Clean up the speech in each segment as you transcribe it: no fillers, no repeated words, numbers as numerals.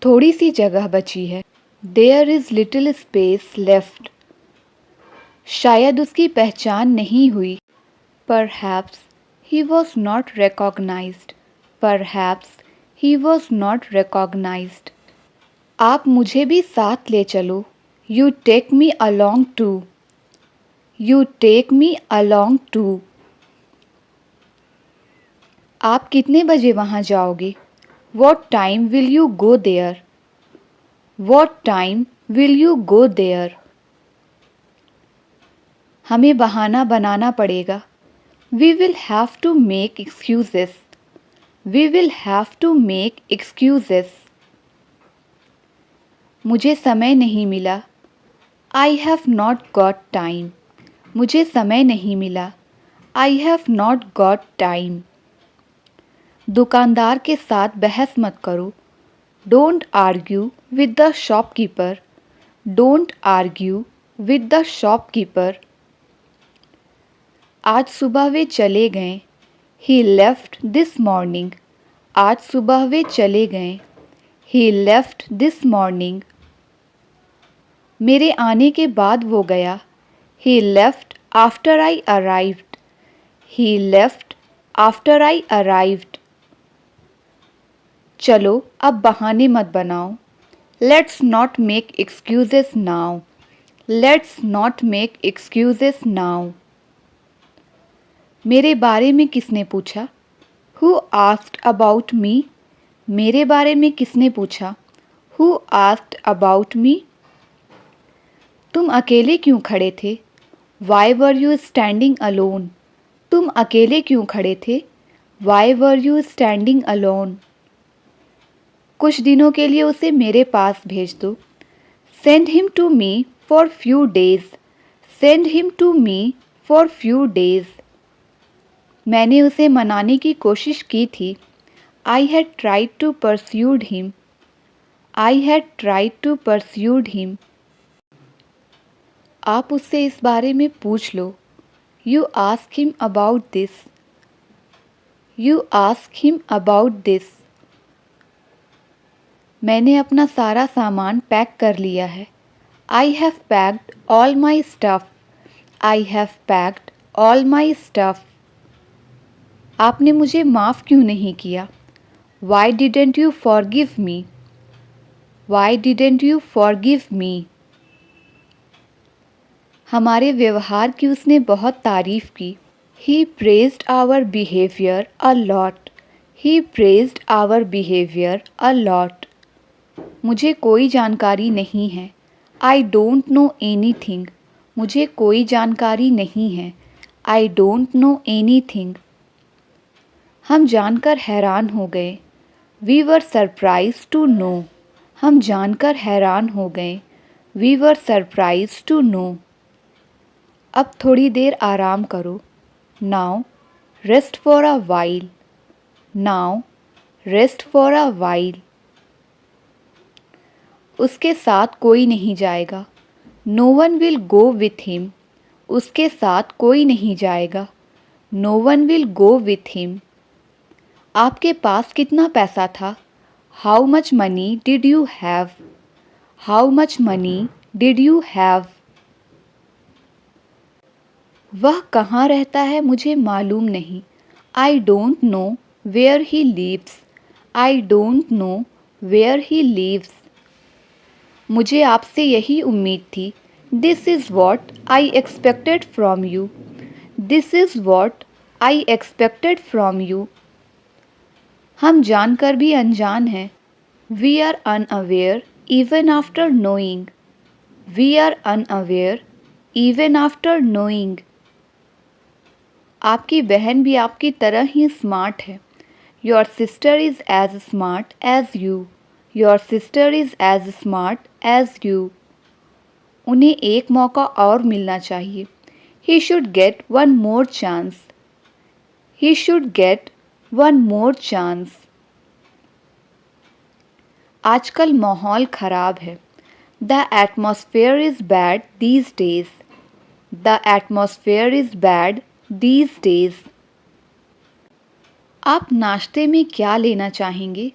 थोड़ी सी जगह बची है। There is little space left. शायद उसकी पहचान नहीं हुई। Perhaps he was not recognised. Perhaps he was not recognised. आप मुझे भी साथ ले चलो। You take me along too. You take me along too. आप कितने बजे वहाँ जाओगे? What time will you go there? What time will you go there? हमें बहाना बनाना पड़ेगा। We will have to make excuses. We will have to make excuses. मुझे समय नहीं मिला। I have not got time. मुझे समय नहीं मिला। I have not got time. दुकानदार के साथ बहस मत करो। Don't argue with the shopkeeper. Don't argue with the shopkeeper. आज सुबह वे चले गए। He left this morning. आज सुबह वे चले गए। He left this morning. मेरे आने के बाद वो गया। He left after I arrived. He left after I arrived. चलो अब बहाने मत बनाओ। Let's not make excuses now. Let's not make excuses now. मेरे बारे में किसने पूछा? Who asked about me? मेरे बारे में किसने पूछा? Who asked about me? तुम अकेले क्यों खड़े थे? Why were you standing alone? तुम अकेले क्यों खड़े थे? Why were you standing alone? कुछ दिनों के लिए उसे मेरे पास भेज दो। Send him to me for few days. Send him to me for few days. मैंने उसे मनाने की कोशिश की थी। I had tried to persuade him. I had tried to persuade him. आप उससे इस बारे में पूछ लो। You ask him about this. You ask him about this. मैंने अपना सारा सामान पैक कर लिया है। I have packed all my stuff. I have packed all my stuff. आपने मुझे माफ़ क्यों नहीं किया? Why didn't you forgive me? Why didn't you forgive me? हमारे व्यवहार की उसने बहुत तारीफ़ की। He praised our behavior a lot. He praised our behavior a lot. मुझे कोई जानकारी नहीं है। I don't know anything. मुझे कोई जानकारी नहीं है। I don't know anything. हम जानकर हैरान हो गए। We were surprised to know. हम जानकर हैरान हो गए। We were surprised to know. अब थोड़ी देर आराम करो। Now rest for a while. Now rest for a while. उसके साथ कोई नहीं जाएगा। No one will go with him. उसके साथ कोई नहीं जाएगा। No one will go with him. आपके पास कितना पैसा था? How much money did you have? How much money did you have? वह कहाँ रहता है मुझे मालूम नहीं। I don't know where he lives. I don't know where he lives. मुझे आपसे यही उम्मीद थी। This is what I expected from you. This is what I expected from you. हम जानकर भी अनजान हैं। We are unaware even after knowing. We are unaware even after knowing. आपकी बहन भी आपकी तरह ही स्मार्ट है। Your sister is as smart as you. Your sister is as smart as you. उन्हें एक मौका और मिलना चाहिए। He should get one more chance. He should get one more chance. आजकल माहौल खराब है। The atmosphere is bad these days. The atmosphere is bad these days. आप नाश्ते में क्या लेना चाहेंगे?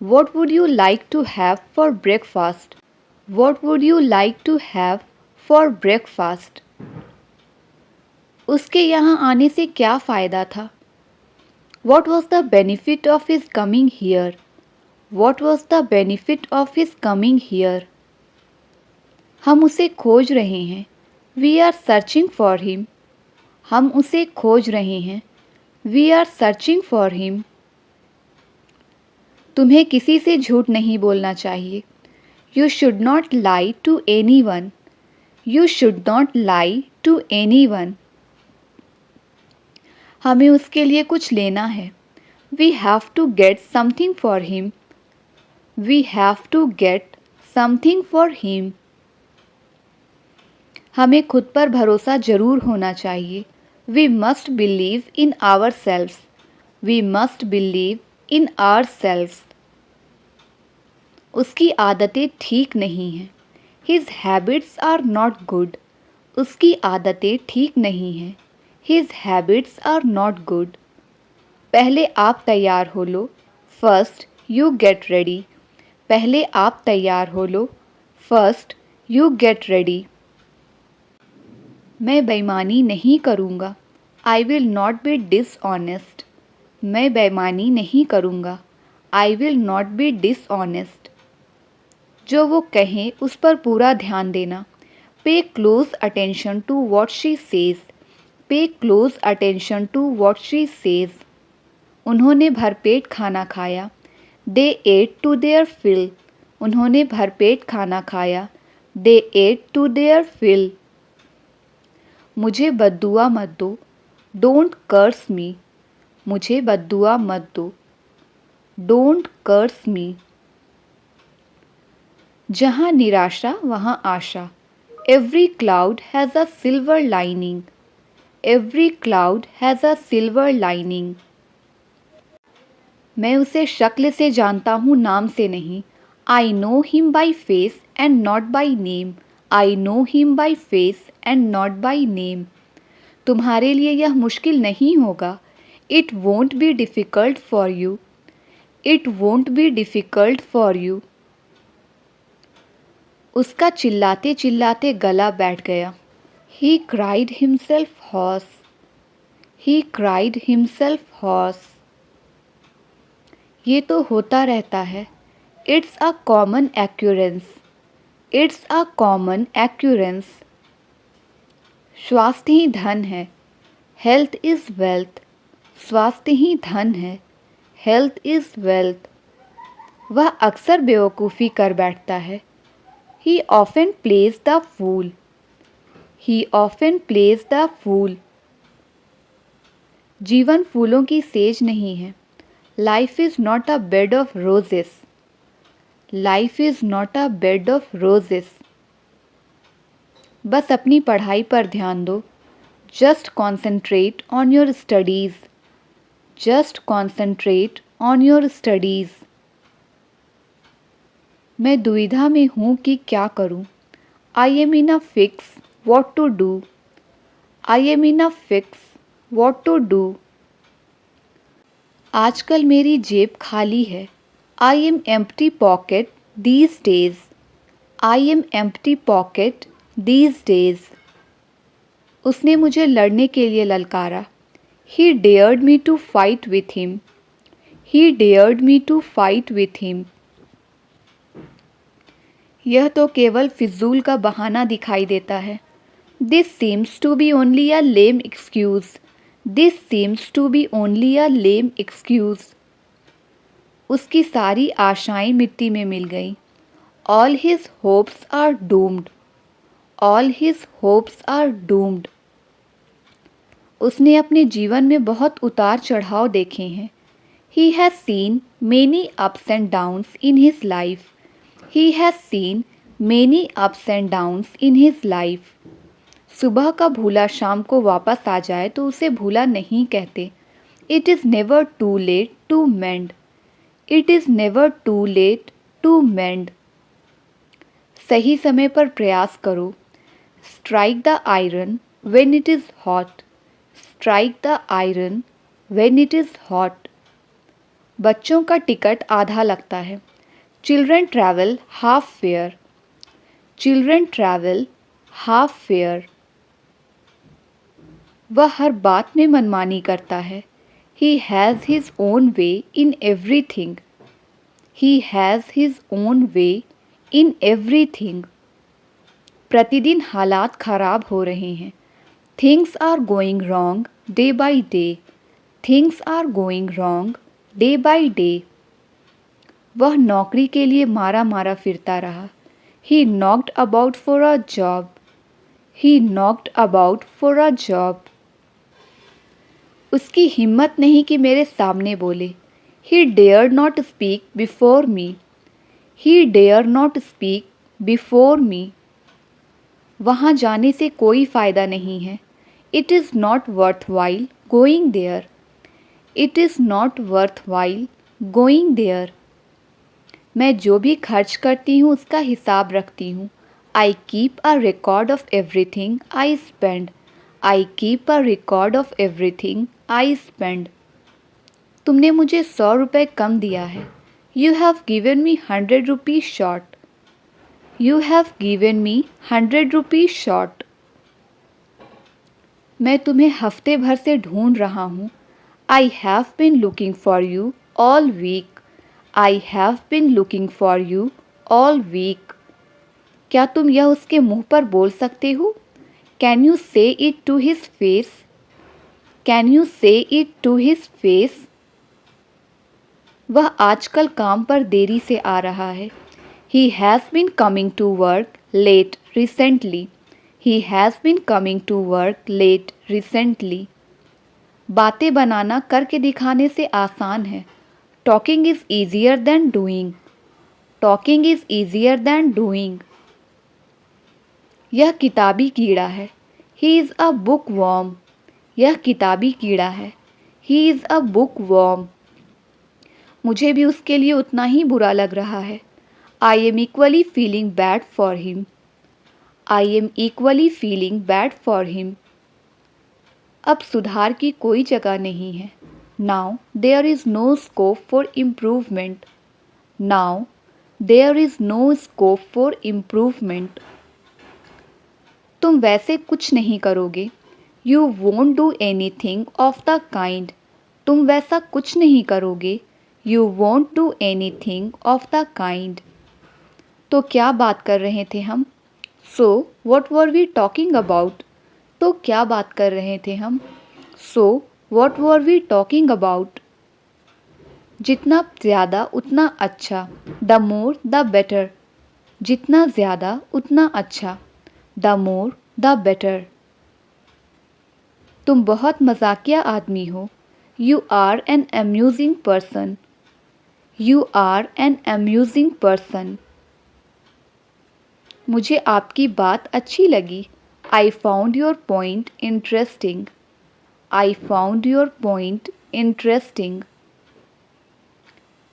What would you like to have for breakfast? What would you like to have for breakfast? उसके यहाँ आने से क्या फ़ायदा था? What was the benefit of his coming here? What was the benefit of his coming here? हम उसे खोज रहे हैं. We are searching for him. हम उसे खोज रहे हैं. We are searching for him. तुम्हें किसी से झूठ नहीं बोलना चाहिए. You should not lie to anyone. You should not lie to anyone. हमें उसके लिए कुछ लेना है. We have to get something for him. We have to get something for him. हमें खुद पर भरोसा जरूर होना चाहिए. We must believe in ourselves. We must believe in ourselves. उसकी आदतें ठीक नहीं हैं. His habits are not good. उसकी आदतें ठीक नहीं हैं. His habits are not good. पहले आप तैयार हो लो. First you get ready. पहले आप तैयार हो लो. First you get ready. मैं बेईमानी नहीं करूँगा. I will not be dishonest. मैं बेईमानी नहीं करूँगा. I will not be dishonest. जो वो कहें उस पर पूरा ध्यान देना. Pay close attention to what she says. Pay close attention to what she says. उन्होंने भरपेट खाना खाया. They ate to their fill. उन्होंने भरपेट खाना खाया. They ate to their fill. मुझे बद्दुआ मत दो. Don't curse me. मुझे बद्दुआ मत दो. Don't curse me. जहाँ निराशा वहाँ आशा. Every cloud has a silver lining. Every cloud has a silver lining. मैं उसे शक्ल से जानता हूँ, नाम से नहीं. I know him by face and not by name. I know him by face and not by name. तुम्हारे लिए यह मुश्किल नहीं होगा. It won't be difficult for you. It won't be difficult for you. उसका चिल्लाते चिल्लाते गला बैठ गया. He cried himself hoarse. He cried himself hoarse. ये तो होता रहता है. It's a common occurrence. It's a common occurrence. स्वास्थ्य ही धन है. Health is wealth. स्वास्थ्य ही धन है. Health is wealth. वह अक्सर बेवकूफ़ी कर बैठता है. He often plays the fool. He often plays the fool. जीवन फूलों की सेज नहीं है. Life is not a bed of roses. Life is not a bed of roses. बस अपनी पढ़ाई पर ध्यान दो. Just concentrate on your studies. Just concentrate on your studies. मैं दुविधा में हूँ कि क्या करूँ. I am in a fix what to do. I am in a fix what to do. आजकल मेरी जेब खाली है. I am empty pocket these days. I am empty pocket these days. उसने मुझे लड़ने के लिए ललकारा. He dared me to fight with him. He dared me to fight with him. यह तो केवल फिजूल का बहाना दिखाई देता है. This seems to be only a lame excuse. This seems to be only a lame excuse. उसकी सारी आशाएं मिट्टी में मिल गईं. All his hopes are doomed. All his hopes are doomed. उसने अपने जीवन में बहुत उतार चढ़ाव देखे हैं. He has seen many ups and downs in his life. He has seen many ups and downs in his life. सुबह का भूला शाम को वापस आ जाए तो उसे भूला नहीं कहते. It is never too late to mend. It is never too late to mend. सही समय पर प्रयास करो. Strike the iron when it is hot. Strike the iron when it is hot. बच्चों का टिकट आधा लगता है। Children travel half fair. Children travel half fair. वह हर बात में मनमानी करता है। He has his own way in everything. He has his own way in everything. प्रतिदिन हालात खराब हो रहे हैं। Things are going wrong day by day. Things are going wrong day by day. वह नौकरी के लिए मारा मारा फिरता रहा। He knocked about for a job. He knocked about for a job. उसकी हिम्मत नहीं कि मेरे सामने बोले। He dared not speak before me. He dared not speak before me. वहाँ जाने से कोई फ़ायदा नहीं है। It is not worthwhile going there. It is not worthwhile going there. मैं जो भी खर्च करती हूँ उसका हिसाब रखती हूँ। I keep a record of everything I spend. I keep a record of everything I spend. तुमने मुझे 100 रुपये कम दिया है। You have given me 100 rupees short. You have given me 100 rupees short. मैं तुम्हें हफ्ते भर से ढूंढ रहा हूँ। I have been looking for you all week. I have been looking for you all week. क्या तुम यह उसके मुंह पर बोल सकते हो? Can you say it to his face? Can you say it to his face? वह आजकल काम पर देरी से आ रहा है। He has been coming to work late recently. He has been coming to work late recently. बातें बनाना करके दिखाने से आसान है। Talking is easier than doing. Talking is easier than doing. यह किताबी कीड़ा है। He is a bookworm. यह किताबी कीड़ा है। He is a bookworm. मुझे भी उसके लिए उतना ही बुरा लग रहा है। I am equally feeling bad for him. I am equally feeling bad for him. अब सुधार की कोई जगह नहीं है। Now there is no scope for improvement. Now there is no scope for improvement. तुम वैसे कुछ नहीं करोगे। You won't do anything of the kind. तुम वैसा कुछ नहीं करोगे। You won't do anything of the kind. तो क्या बात कर रहे थे हम? So what were we talking about? तो क्या बात कर रहे थे हम? So what were we talking about? जितना ज़्यादा उतना अच्छा। The more the better. जितना ज़्यादा उतना अच्छा। The more the better. तुम बहुत मजाकिया आदमी हो। You are an amusing person. You are an amusing person. मुझे आपकी बात अच्छी लगी। I found your point interesting. I found your point interesting.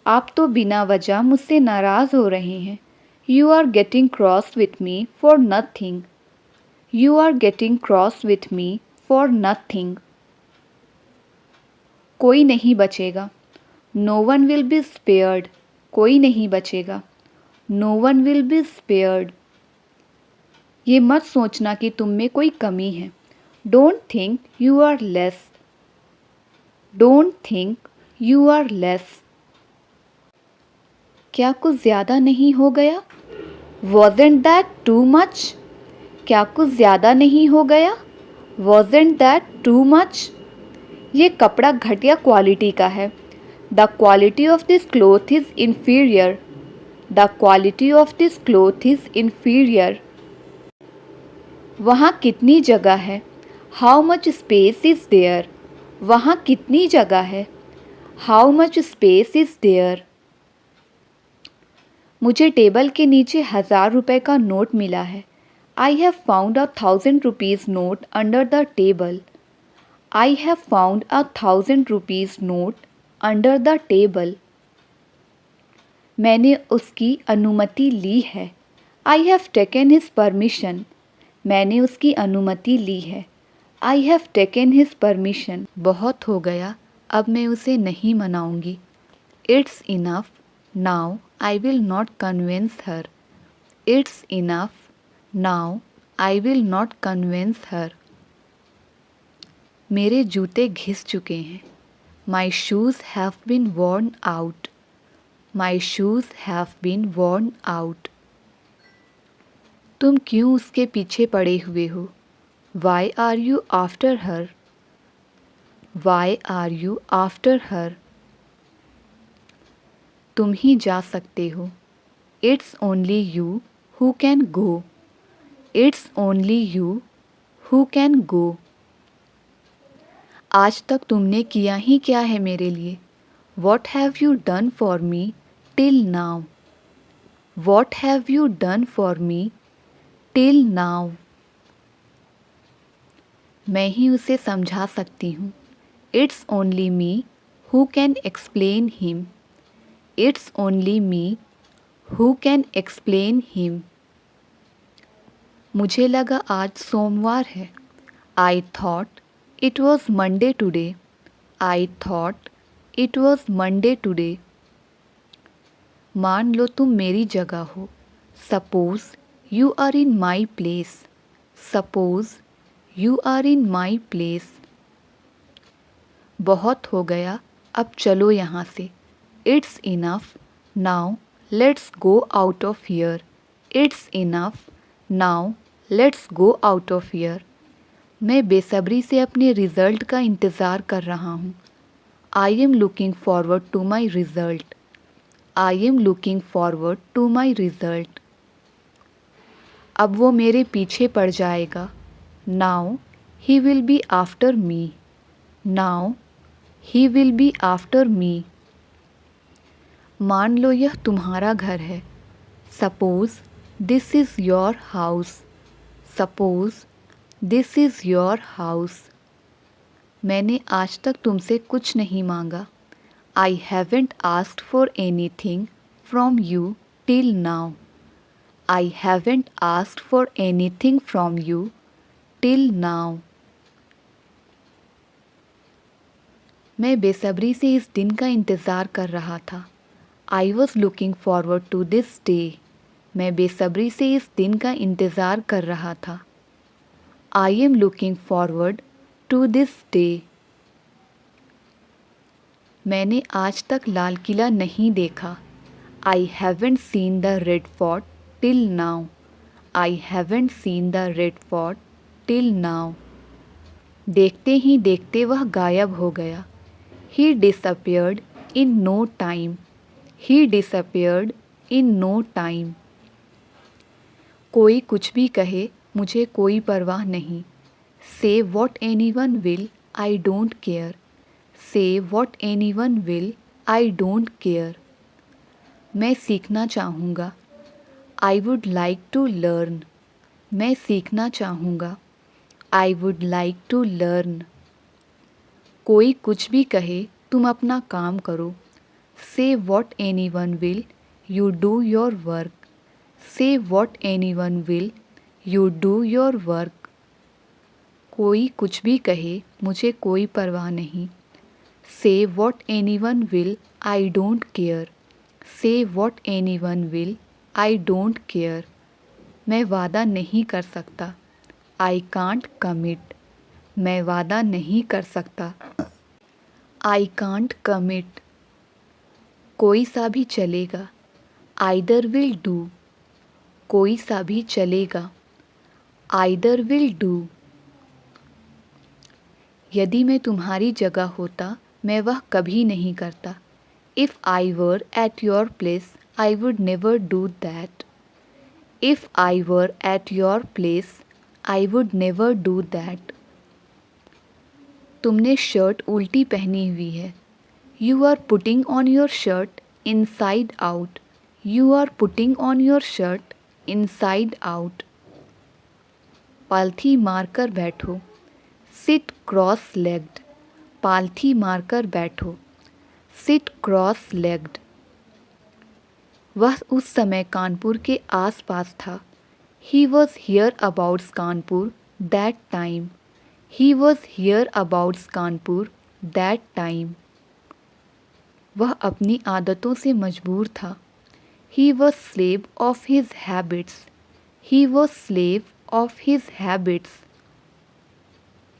आप तो बिना वजह मुझसे नाराज़ हो रहे हैं। You are getting cross with me for nothing. You are getting cross with me for nothing. कोई नहीं बचेगा। No one will be spared. कोई नहीं बचेगा। No one will be spared. ये मत सोचना कि तुम में कोई कमी है। Don't think you are less. Don't think you are less. क्या कुछ ज़्यादा नहीं हो गया? Wasn't that too much? क्या कुछ ज़्यादा नहीं हो गया? Wasn't that too much? ये कपड़ा घटिया क्वालिटी का है। The quality of this cloth is inferior. The quality of this cloth is inferior. वहाँ कितनी जगह है? How much space is there? वहाँ कितनी जगह है? How much space is there? मुझे टेबल के नीचे 1000 रुपये का नोट मिला है। I have found 1000 rupees note under the table. I have found 1000 rupees note under the table. मैंने उसकी अनुमति ली है। I have taken his permission. मैंने उसकी अनुमति ली है। I have taken his permission. बहुत हो गया, अब मैं उसे नहीं मनाऊंगी। It's enough. Now I will not convince her. It's enough. Now I will not convince her. मेरे जूते घिस चुके हैं. My shoes have been worn out. My shoes have been worn out. तुम क्यों उसके पीछे पड़े हुए हो? Why are you after her? Why are you after her? तुम ही जा सकते हो. It's only you who can go. It's only you who can go. आज तक तुमने किया ही क्या है मेरे लिए? What have you done for me till now? What have you done for me till now? मैं ही उसे समझा सकती हूँ. It's only me who can explain him. It's only me who can explain him. मुझे लगा आज सोमवार है. I thought it was Monday today. I thought it was Monday today. मान लो तुम मेरी जगह हो. Suppose you are in my place. Suppose you are in my place. बहुत हो गया, अब चलो यहाँ से. It's enough. Now let's go out of here. It's enough. Now let's go out of here. मैं बेसब्री से अपने रिज़ल्ट का इंतज़ार कर रहा हूँ. I am looking forward to my result. I am looking forward to my result. अब वो मेरे पीछे पड़ जाएगा. Now he will be after me. Now he will be after me. मान लो यह तुम्हारा घर है. Suppose this is your house. Suppose this is your house. मैंने आज तक तुमसे कुछ नहीं मांगा. I haven't asked for anything from you till now. I haven't asked for anything from you till now. मैं बेसब्री से इस दिन का इंतज़ार कर रहा था. I was looking forward to this day. मैं बेसब्री से इस दिन का इंतज़ार कर रहा था. I am looking forward to this day. मैंने आज तक लाल किला नहीं देखा. I haven't seen the Red Fort till now. I haven't seen the Red Fort till now. देखते ही देखते वह गायब हो गया. He disappeared in no time. He disappeared in no time. कोई कुछ भी कहे, मुझे कोई परवाह नहीं. Say what anyone will, I don't care. Say what anyone will, I don't care. मैं सीखना चाहूँगा. I would like to learn. मैं सीखना चाहूँगा. I would like to learn. कोई कुछ भी कहे, तुम अपना काम करो. Say what anyone will, you do your work. Say what anyone will, you do your work. कोई कुछ भी कहे, मुझे कोई परवाह नहीं. Say what anyone will, I don't care. Say what anyone will, I don't care. मैं वादा नहीं कर सकता. I can't commit. मैं वादा नहीं कर सकता. I can't commit. कोई सा भी चलेगा. Either will do. कोई सा भी चलेगा. Either will do. यदि मैं तुम्हारी जगह होता, मैं वह कभी नहीं करता. If I were at your place, I would never do that. If I were at your place, I would never do that. तुमने शर्ट उल्टी पहनी हुई है. You are putting on your shirt inside out. You are putting on your shirt inside out. पालथी मारकर बैठो. Sit cross-legged. पालथी मारकर बैठो. Sit cross-legged. वह उस समय कानपुर के आसपास था. He was hereabouts Kanpur that time. He was hereabouts Kanpur that time. वह अपनी आदतों से मजबूर था। He was slave of his habits. He was slave of his habits.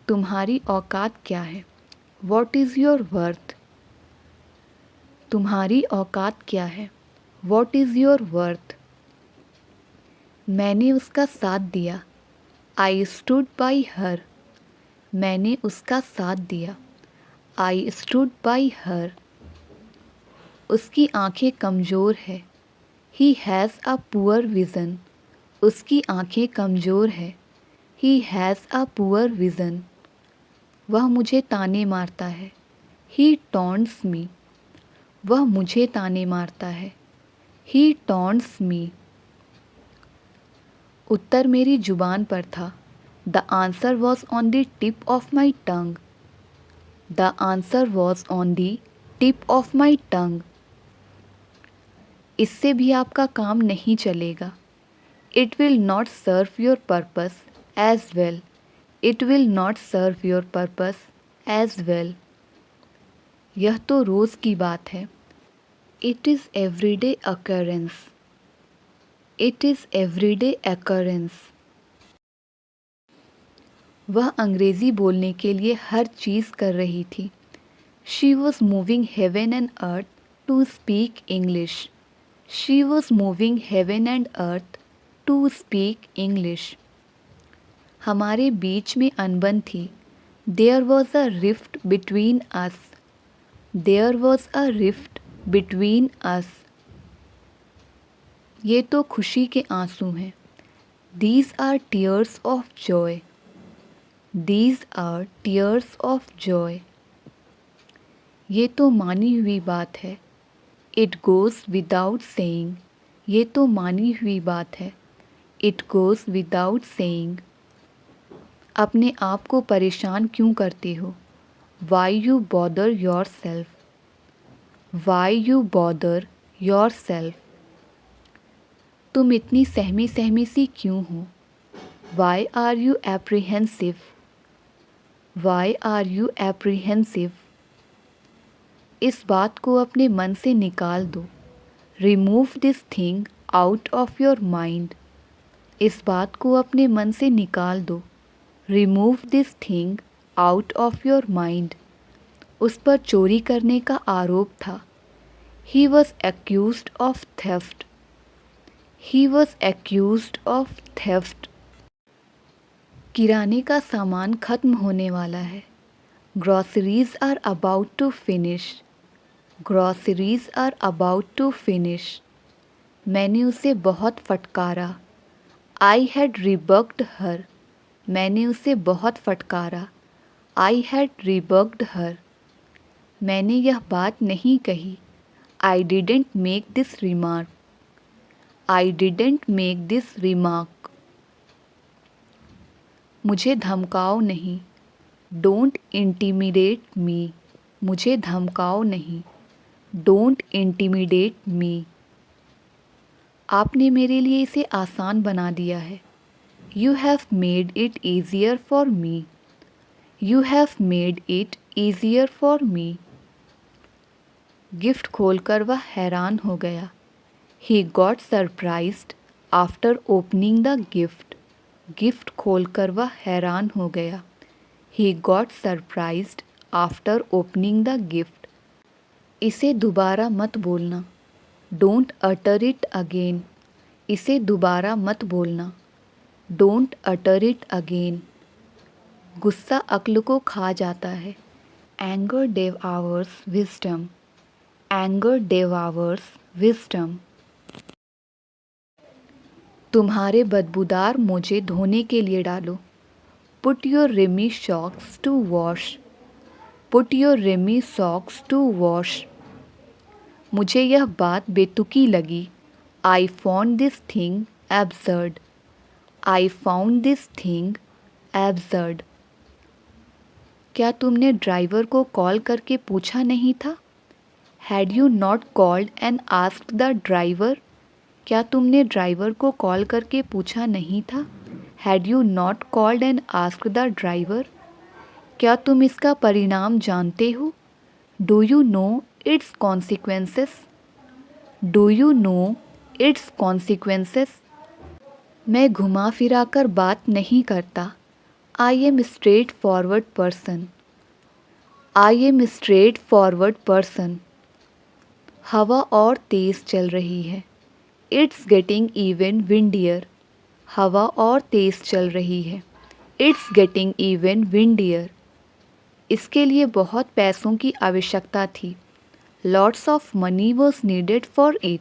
तुम्हारी औकात क्या है? What is your worth? तुम्हारी औकात क्या है? What is your worth? मैंने उसका साथ दिया। I stood by her. मैंने उसका साथ दिया। I stood by her. उसकी आंखें कमज़ोर है। He has a poor vision. उसकी आंखें कमज़ोर है। He has a poor vision. वह मुझे ताने मारता है। He taunts me. वह मुझे ताने मारता है। He taunts me. उत्तर मेरी जुबान पर था। The answer was on the tip of my tongue. The answer was on the tip of my tongue. इससे भी आपका काम नहीं चलेगा। It will not serve your purpose as well. It will not serve your purpose as well. यह तो रोज़ की बात है। It is everyday occurrence. It is everyday occurrence. वह अंग्रेज़ी बोलने के लिए हर चीज़ कर रही थी। She was moving heaven and earth to speak English. She was moving heaven and earth to speak English. हमारे बीच में अनबन थी। There was a rift between us. There was a rift between us. ये तो खुशी के आंसू हैं। These are tears of joy. These are tears of joy. ये तो मानी हुई बात है। It goes without saying. ये तो मानी हुई बात है। It goes without saying. अपने आप को परेशान क्यों करते हो? Why you bother yourself? Why you bother yourself? तुम इतनी सहमी सहमी सी क्यों हो? Why are you apprehensive? Why are you apprehensive? इस बात को अपने मन से निकाल दो। Remove this thing out of your mind. इस बात को अपने मन से निकाल दो। Remove this thing out of your mind. उस पर चोरी करने का आरोप था। He was accused of theft. He was accused of theft. किराने का सामान खत्म होने वाला है। Groceries are about to finish. Groceries are about to finish. मैंने उसे बहुत फटकारा। I had rebuked her. मैंने उसे बहुत फटकारा। I had rebuked her. मैंने यह बात नहीं कही। I didn't make this remark. I didn't make this remark. मुझे धमकाओ नहीं। Don't intimidate me. मुझे धमकाओ नहीं। Don't intimidate me. आपने मेरे लिए इसे आसान बना दिया है। You have made it easier for me. You have made it easier for me. Gift खोलकर वह हैरान हो गया। He got surprised after opening the gift. Gift खोलकर वह हैरान हो गया। He got surprised after opening the gift. इसे दोबारा मत बोलना। Don't utter it again. इसे दोबारा मत बोलना। Don't utter it again. गुस्सा अक्ल को खा जाता है। Anger devours wisdom. Anger devours wisdom. तुम्हारे बदबूदार मोजे धोने के लिए डालो। Put your rummy socks to wash. Put your rummy socks to wash. मुझे यह बात बेतुकी लगी। I found this thing absurd. I found this thing absurd. क्या तुमने ड्राइवर को कॉल करके पूछा नहीं था? Had you not called and asked the driver? क्या तुमने ड्राइवर को कॉल करके पूछा नहीं था? Had you not called and asked the driver? क्या तुम इसका परिणाम जानते हो? Do you know its consequences? Do you know its consequences? मैं घुमा फिरा कर बात नहीं करता. I am a straightforward person. I am a straightforward person. हवा और तेज़ चल रही है. It's getting even windier. हवा और तेज़ चल रही है. It's getting even windier. इसके लिए बहुत पैसों की आवश्यकता थी. Lots of money was needed for it.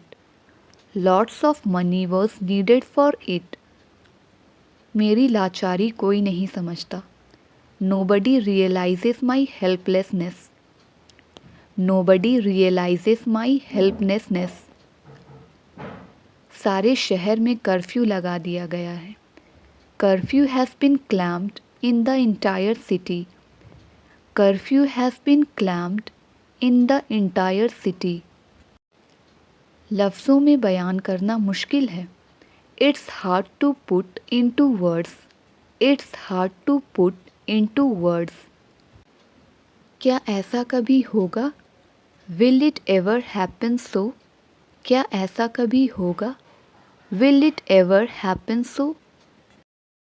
Lots of money was needed for it. मेरी लाचारी कोई नहीं समझता. Nobody realizes my helplessness. Nobody realizes my helplessness. सारे शहर में कर्फ्यू लगा दिया गया है. Curfew has been clamped in the entire city. Curfew has been clamped in the entire city. लफ्ज़ों में बयान करना मुश्किल है. It's hard to put into words. It's hard to put into words. क्या ऐसा कभी होगा? Will it ever happen so? क्या ऐसा कभी होगा? Will it ever happen so?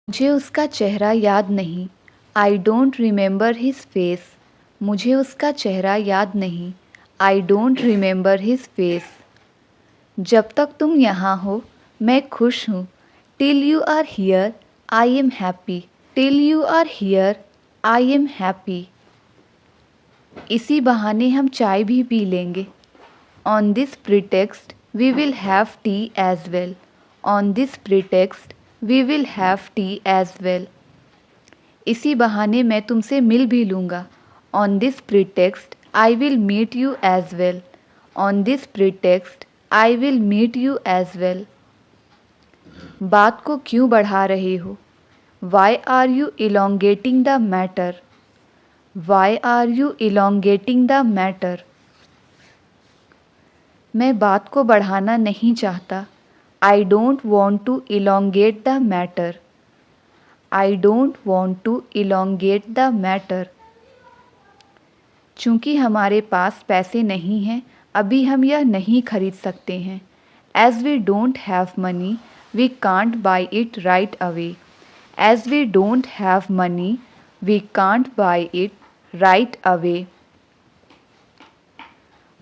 मुझे उसका चेहरा याद नहीं. I don't remember his face. मुझे उसका चेहरा याद नहीं. I don't remember his face. जब तक तुम यहाँ हो मैं खुश हूँ. Till you are here, I am happy. Till you are here, I am happy. इसी बहाने हम चाय भी पी लेंगे. On this pretext, we will have tea as well. On this pretext, we will have tea as well. इसी बहाने मैं तुमसे मिल भी लूँगा. On this pretext, I will meet you as well. On this pretext, I will meet you as well. बात को क्यों बढ़ा रहे हो? Why are you elongating the matter? Why are you elongating the matter? मैं बात को बढ़ाना नहीं चाहता. I don't want to elongate the matter. I don't want to elongate the matter. चूँकि हमारे पास पैसे नहीं हैं, अभी हम यह नहीं खरीद सकते हैं. As we don't have money, we can't buy it right away. As we don't have money, we can't buy it right away.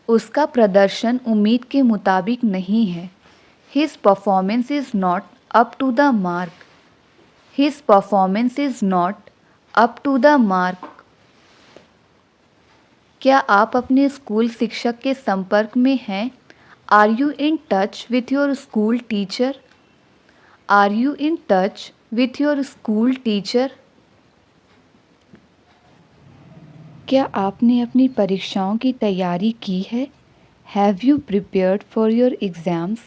उसका प्रदर्शन उम्मीद के मुताबिक नहीं है. His performance is not up to the mark. His performance is not up to the mark. क्या आप अपने स्कूल शिक्षक के संपर्क में हैं? Are you in touch with your school teacher? Are you in touch with your school teacher? क्या आपने अपनी परीक्षाओं की तैयारी की है? Have you prepared for your exams?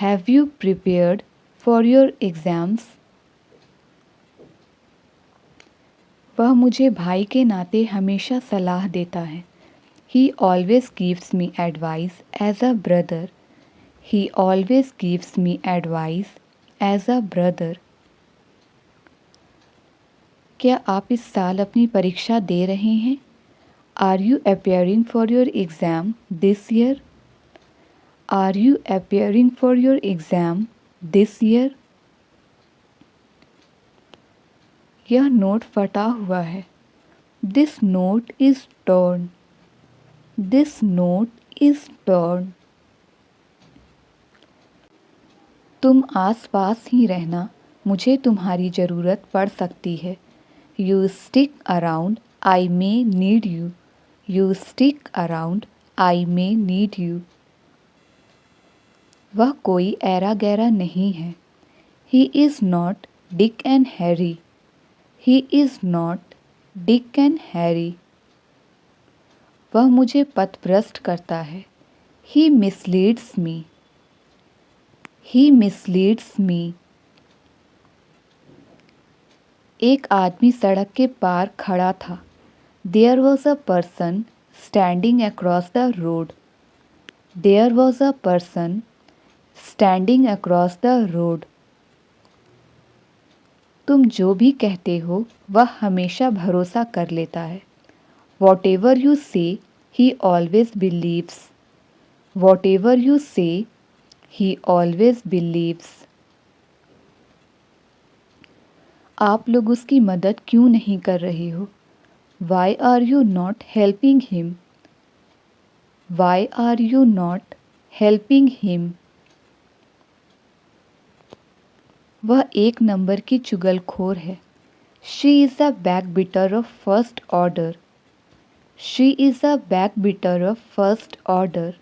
Have you prepared for your exams? वह मुझे भाई के नाते हमेशा सलाह देता है. He always gives me advice as a brother. He always gives me advice as a brother. क्या आप इस साल अपनी परीक्षा दे रहे हैं? Are you appearing for your exam this year? Are you appearing for your exam this year? यह note फटा हुआ है. This note is torn. This note is torn. तुम आस-पास ही रहना, मुझे तुम्हारी ज़रूरत पड़ सकती है. You stick around, I may need you. You stick around, I may need you. वह कोई ऐरा गैरा नहीं है. He is not Dick and Harry. He is not Dick and Harry. वह मुझे पथभ्रष्ट करता है. He misleads me. He misleads me. एक आदमी सड़क के पार खड़ा था. There was a person standing across the road. There was a person standing across the road. तुम जो भी कहते हो वह हमेशा भरोसा कर लेता है. Whatever you say, He always believes. Whatever you say, he always believes. आप लोग उसकी मदद क्यों नहीं कर रहे हो? Why are you not helping him? Why are you not helping him? वह एक नंबर की चुगलखोर है. She is a backbiter of first order. She is a backbiter of first order.